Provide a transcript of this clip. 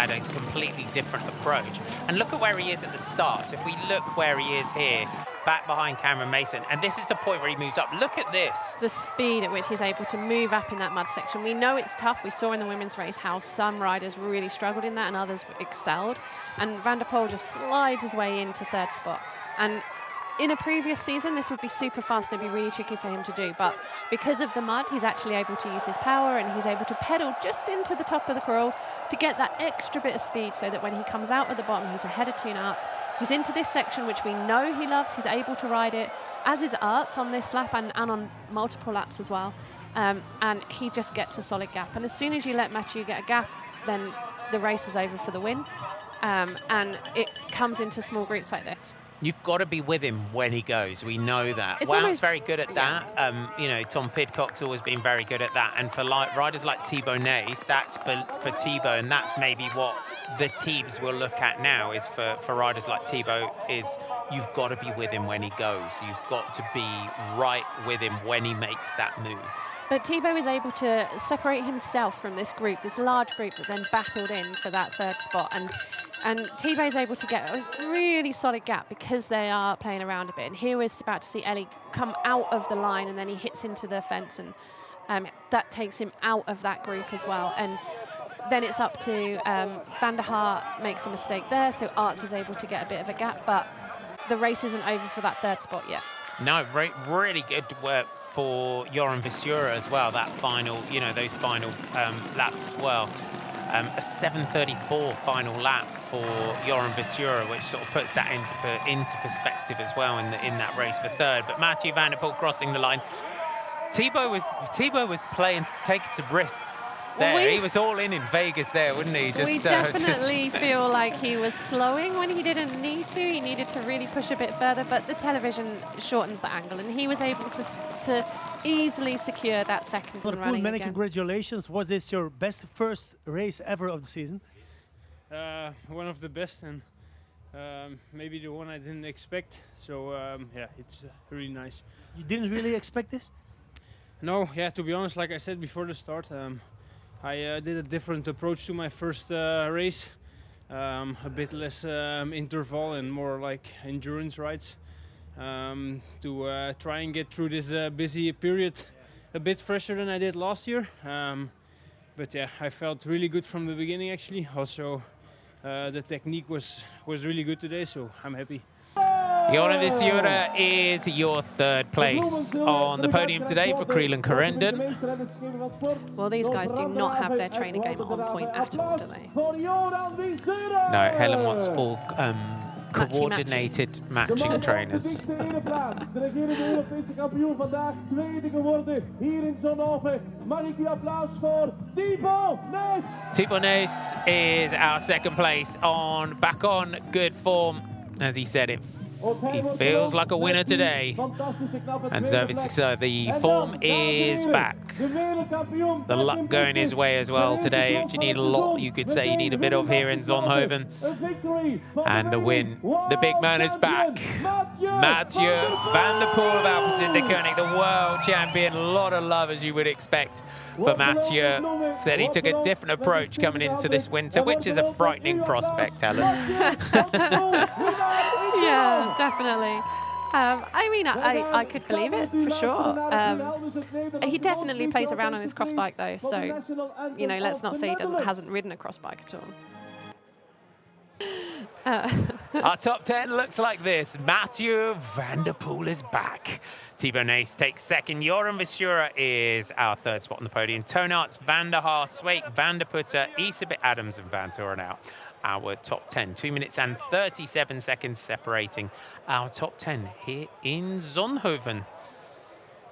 had a completely different approach. And look at where he is at the start. So if we look where he is here, back behind Cameron Mason, and this is the point where he moves up. Look at this. The speed at which he's able to move up in that mud section. We know it's tough. We saw in the women's race how some riders really struggled in that and others excelled. And Van der Poel just slides his way into third spot. And in a previous season, this would be super fast and it'd be really tricky for him to do. But because of the mud, he's actually able to use his power and he's able to pedal just into the top of the crawl to get that extra bit of speed so that when he comes out at the bottom, he's ahead of Toon Aerts. He's into this section, which we know he loves. He's able to ride it, as is Aerts on this lap and on multiple laps as well. And he just gets a solid gap. And as soon as you let Mathieu get a gap, then the race is over for the win. And it comes into small groups like this. You've got to be with him when he goes. We know that. Wout's very good at that. You know, Tom Pidcock's always been very good at that. And for riders like Thibaut Nys, that's for Thibaut, and that's maybe what the teams will look at now is for riders like Thibaut is you've got to be with him when he goes. You've got to be right with him when he makes that move. But Thibaut is able to separate himself from this group, this large group that then battled in for that third spot. And Thibaut is able to get a really solid gap because they are playing around a bit. And here we're about to see Ellie come out of the line and then he hits into the fence and that takes him out of that group as well. And then it's up to Van der Haar makes a mistake there, so Aerts is able to get a bit of a gap, but the race isn't over for that third spot yet. No, really good work for Joran Visura as well, that final, you know, those final laps as well. A 7:34 final lap for Joran Visura, which sort of puts that into perspective as well in that race for third. But Mathieu van der Poel crossing the line. Thibaut was taking some risks there. He was all in Vegas there, wouldn't he? We definitely feel like he was slowing when he didn't need to. He needed to really push a bit further, but the television shortens the angle, and he was able to easily secure that seconds and running many again. Congratulations. Was this your best first race ever of the season? One of the best, and maybe the one I didn't expect. So yeah, it's really nice. You didn't really expect this? No, yeah, to be honest, like I said before the start, I did a different approach to my first race, a bit less interval and more like endurance rides to try and get through this busy period a bit fresher than I did last year. But yeah, I felt really good from the beginning actually. Also, the technique was really good today, so I'm happy. Joran Visura is your third place on the podium today for Crelan Corendon. Well, these guys do not have their trainer game on point at all, do they? No, Helen wants all coordinated matching trainers. Thibaut Nys is our second place back on good form. As he said, he feels like a winner today. And so the form is back. The luck going his way as well today, which you need a lot, you could say you need a bit of here in Zonhoven. And the win. The big man is back. Mathieu van der Poel of Alpecin-de-Koning, the world champion. A lot of love, as you would expect, for Mathieu. Said he took a different approach coming into this winter, which is a frightening prospect, Helen. Yeah, definitely. I mean, I could believe it for sure. He definitely plays around on his cross bike though, so you know, let's not say he hasn't ridden a cross bike at all. Our top 10 looks like this. Mathieu van der Poel is back. Thibaut Nys takes second. Joran Visura is our third spot on the podium. Toon Aerts, Van der Haar, Sweeck, Van der Putte, Isabit Adams and Van Torenau. Our top 10. 2 minutes and 37 seconds separating our top 10 here in Zonhoven.